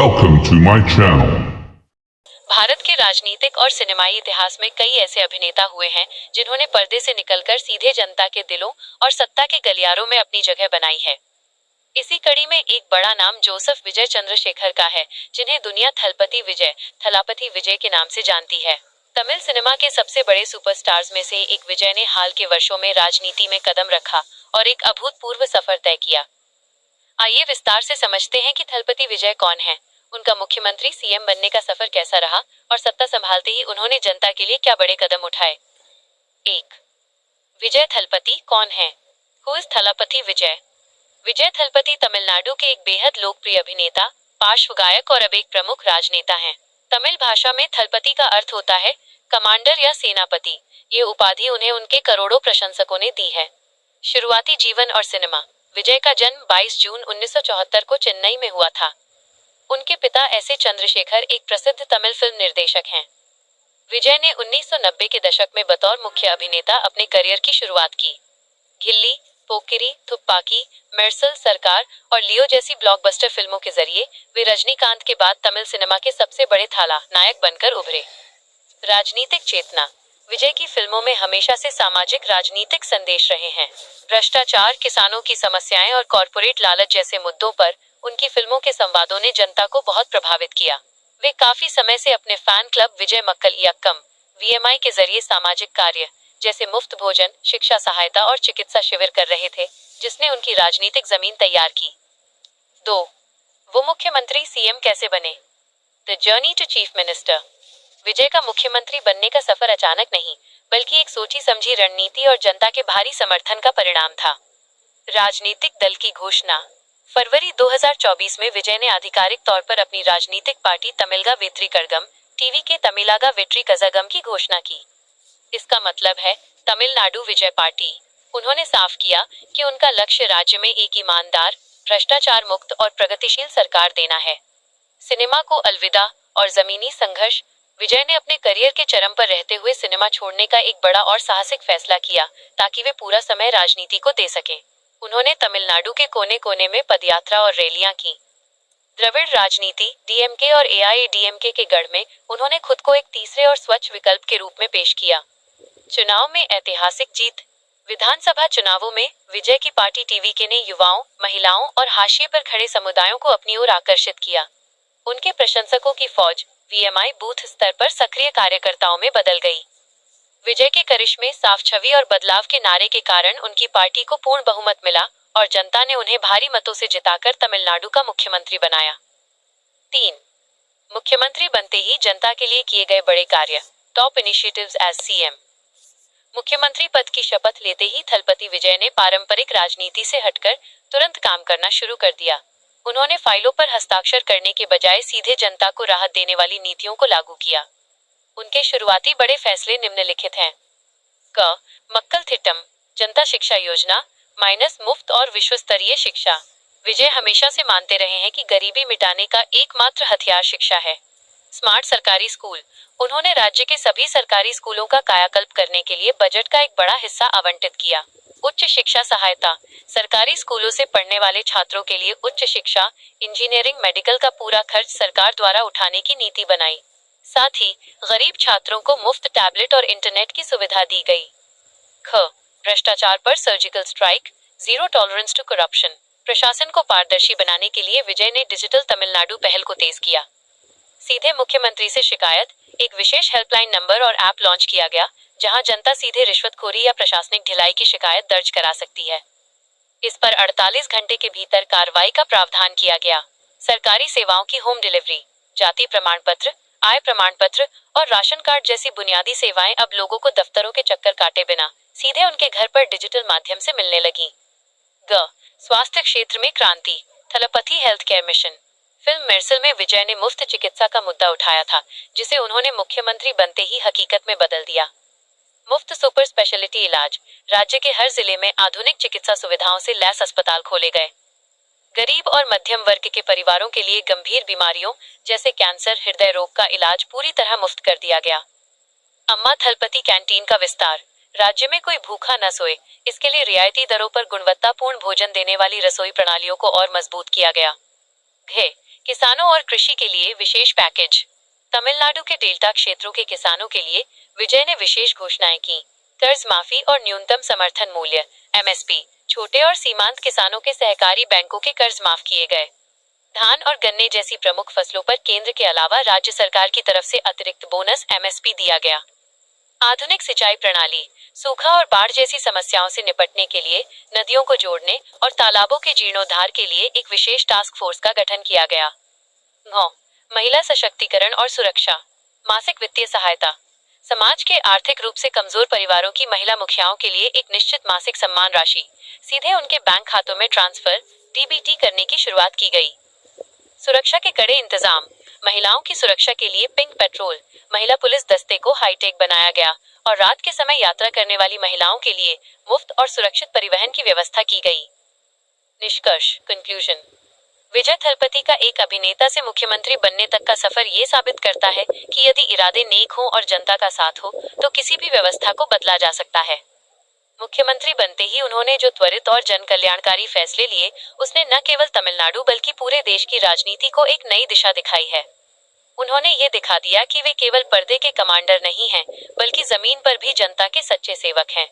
Welcome to my channel. Bharat के राजनीतिक और सिनेमाई इतिहास में कई ऐसे अभिनेता हुए हैं जिन्होंने पर्दे से निकलकर सीधे जनता के दिलों और सत्ता के गलियारों में अपनी जगह बनाई है। इसी कड़ी में एक बड़ा नाम जोसेफ विजय चंद्रशेखर का है, जिन्हें दुनिया थलापति विजय के नाम से जानती है। तमिल सिनेमा के सबसे बड़े सुपरस्टार्स में से एक विजय ने हाल के वर्षों में राजनीति में कदम रखा और एक अभूतपूर्व सफर तय किया। आइए विस्तार से समझते हैं कि थलपति विजय कौन है, उनका मुख्यमंत्री सीएम बनने का सफर कैसा रहा और सत्ता संभालते ही उन्होंने जनता के लिए क्या बड़े कदम उठाए। 1. विजय थलपति कौन है? हु इज थलापति विजय? विजय थलपति तमिलनाडु के एक बेहद लोकप्रिय अभिनेता, पार्श्व गायक और अब एक प्रमुख राजनेता हैं। तमिल भाषा में थलपति का अर्थ होता है कमांडर या सेनापति। ये उपाधि उन्हें उनके करोड़ों प्रशंसकों ने दी है। शुरुआती जीवन और सिनेमा। विजय का जन्म 22 जून 1974 को चेन्नई में हुआ था। उनके पिता एस ए चंद्रशेखर एक प्रसिद्ध तमिल फिल्म निर्देशक हैं। विजय ने 1990 के दशक में बतौर मुख्य अभिनेता अपने करियर की शुरुआत की। गिल्ली, पोकिरी, थुप्पाकी, मेर्सल, सरकार और लियो जैसी ब्लॉकबस्टर फिल्मों के जरिए वे रजनीकांत के बाद तमिल सिनेमा के सबसे बड़े थाला नायक बनकर उभरे। राजनीतिक चेतना। विजय की फिल्मों में हमेशा से सामाजिक राजनीतिक संदेश रहे हैं। भ्रष्टाचार, किसानों की समस्याएं और कॉरपोरेट लालच जैसे मुद्दों पर उनकी फिल्मों के संवादों ने जनता को बहुत प्रभावित किया। वे काफी समय से अपने फैन क्लब विजय मक्कल इयक्कम वीएमआई के जरिए सामाजिक कार्य जैसे मुफ्त भोजन, शिक्षा सहायता और चिकित्सा शिविर कर रहे थे, जिसने उनकी राजनीतिक जमीन तैयार की। 2. वो मुख्यमंत्री सीएम कैसे बने? The journey to chief minister. Vijay का मुख्यमंत्री बनने का सफर अचानक नहीं, बल्कि एक सोची समझी रणनीति और जनता के भारी समर्थन का परिणाम था। राजनीतिक दल की घोषणा। फरवरी 2024 में विजय ने आधिकारिक तौर पर अपनी राजनीतिक पार्टी तमिलगा वेट्री कड़गम टीवी के तमिलागा वेट्री कज़गम की घोषणा की। इसका मतलब है तमिलनाडु विजय पार्टी। उन्होंने साफ किया कि उनका लक्ष्य राज्य में एक ईमानदार, भ्रष्टाचार मुक्त और प्रगतिशील सरकार देना है। सिनेमा को अलविदा और जमीनी संघर्ष। विजय ने अपने करियर के चरम पर रहते हुए सिनेमा छोड़ने का एक बड़ा और साहसिक फैसला किया ताकि वे पूरा समय राजनीति को दे सकें। उन्होंने तमिलनाडु के कोने कोने में पदयात्रा और रैलियां की। द्रविड़ राजनीति, डीएमके और एआईएडीएमके के गढ़ में उन्होंने खुद को एक तीसरे और स्वच्छ विकल्प के रूप में पेश किया। चुनाव में ऐतिहासिक जीत। विधानसभा चुनावों में विजय की पार्टी टीवीके ने युवाओं, महिलाओं और हाशिए पर खड़े समुदायों को अपनी ओर आकर्षित किया। उनके प्रशंसकों की फौज वीएमआई बूथ स्तर पर सक्रिय कार्यकर्ताओं में बदल गई। विजय के करिश्मे, साफ छवि और बदलाव के नारे के कारण उनकी पार्टी को पूर्ण बहुमत मिला और जनता ने उन्हें भारी मतों से जिताकर तमिलनाडु का मुख्यमंत्री बनाया। 3. मुख्यमंत्री बनते ही जनता के लिए किए गए बड़े कार्य। Top initiatives as CM. मुख्यमंत्री पद की शपथ लेते ही थलपति विजय ने पारंपरिक राजनीति से हटकर तुरंत काम करना शुरू कर दिया। उन्होंने फाइलों पर हस्ताक्षर करने के बजाय सीधे जनता को राहत देने वाली नीतियों को लागू किया। उनके शुरुआती बड़े फैसले निम्नलिखित हैं। क. मक्कल थिट्टम जनता शिक्षा योजना माइनस मुफ्त और विश्व स्तरीय शिक्षा। विजय हमेशा से मानते रहे हैं कि गरीबी मिटाने का एकमात्र हथियार शिक्षा है। स्मार्ट सरकारी स्कूल। उन्होंने राज्य के सभी सरकारी स्कूलों का कायाकल्प करने के लिए बजट का एक बड़ा हिस्सा आवंटित किया। उच्च शिक्षा सहायता। सरकारी स्कूलों से पढ़ने वाले छात्रों के लिए उच्च शिक्षा, इंजीनियरिंग, मेडिकल का पूरा खर्च सरकार द्वारा उठाने की नीति बनाई। साथ ही गरीब छात्रों को मुफ्त टैबलेट और इंटरनेट की सुविधा दी गई। ख. भ्रष्टाचार पर surgical strike, zero tolerance to corruption. प्रशासन को पारदर्शी बनाने के लिए विजय ने डिजिटल तमिलनाडु पहल को तेज किया। सीधे मुख्यमंत्री से शिकायत, एक विशेष हेल्पलाइन नंबर और ऐप लॉन्च किया गया, जहां जनता सीधे रिश्वतखोरी या प्रशासनिक ढिलाई की शिकायत दर्ज करा सकती है। इस पर 48 घंटे के भीतर कार्रवाई का प्रावधान किया गया। सरकारी सेवाओं की होम डिलीवरी, जाति प्रमाण पत्र, आय प्रमाण पत्र और राशन कार्ड जैसी बुनियादी सेवाएं अब लोगों को दफ्तरों के चक्कर काटे बिना सीधे उनके घर पर डिजिटल माध्यम से मिलने लगी। ग. स्वास्थ्य क्षेत्र में क्रांति। Thalapathy health care mission. Film Mersal में विजय ने मुफ्त चिकित्सा का मुद्दा उठाया था, जिसे उन्होंने मुख्यमंत्री बनते ही हकीकत में बदल दिया। मुफ्त सुपर स्पेशलिटी इलाज। राज्य के हर जिले में आधुनिक चिकित्सा सुविधाओं से लैस अस्पताल खोले गए। गरीब और मध्यम वर्ग के परिवारों के लिए गंभीर बीमारियों जैसे कैंसर, हृदय रोग का इलाज पूरी तरह मुफ्त कर दिया गया। अम्मा थलपति कैंटीन का विस्तार। राज्य में कोई भूखा न सोए, इसके लिए रियायती दरों पर गुणवत्तापूर्ण भोजन देने वाली रसोई प्रणालियों को और मजबूत किया गया। घे. किसानों और कृषि के लिए विशेष पैकेज। तमिलनाडु के डेल्टा क्षेत्रों के किसानों के लिए विजय ने विशेष घोषणाएं की। कर्ज माफी और न्यूनतम समर्थन मूल्य एमएसपी। छोटे और सीमांत किसानों के सहकारी बैंकों के कर्ज माफ किए गए। धान और गन्ने जैसी प्रमुख फसलों पर केंद्र के अलावा राज्य सरकार की तरफ से अतिरिक्त बोनस एमएसपी दिया गया। आधुनिक सिंचाई प्रणाली। सूखा और बाढ़ जैसी समस्याओं से निपटने के लिए नदियों को जोड़ने और तालाबों के जीर्णोद्धार के लिए एक विशेष टास्क फोर्स का गठन किया गया। 9. महिला सशक्तिकरण और सुरक्षा। मासिक वित्तीय सहायता। समाज के आर्थिक रूप से कमजोर परिवारों की महिला मुखियाओं के लिए एक निश्चित मासिक सम्मान राशि सीधे उनके बैंक खातों में ट्रांसफर डीबीटी करने की शुरुआत की गई। सुरक्षा के कड़े इंतजाम। महिलाओं की सुरक्षा के लिए पिंक पेट्रोल महिला पुलिस दस्ते को हाईटेक बनाया गया और रात के समय यात्रा करने वाली महिलाओं के लिए मुफ्त और सुरक्षित परिवहन की व्यवस्था की गई। निष्कर्ष कंक्लूजन। विजय थलपति का एक अभिनेता से मुख्यमंत्री बनने तक का सफर ये साबित करता है कि यदि इरादे नेक हों और जनता का साथ हो तो किसी भी व्यवस्था को बदला जा सकता है। मुख्यमंत्री बनते ही उन्होंने जो त्वरित और जन कल्याणकारी फैसले लिए उसने न केवल तमिलनाडु बल्कि पूरे देश की राजनीति को एक नई दिशा दिखाई है। उन्होंने ये दिखा दिया कि वे केवल पर्दे के कमांडर नहीं हैं बल्कि जमीन पर भी जनता के सच्चे सेवक हैं।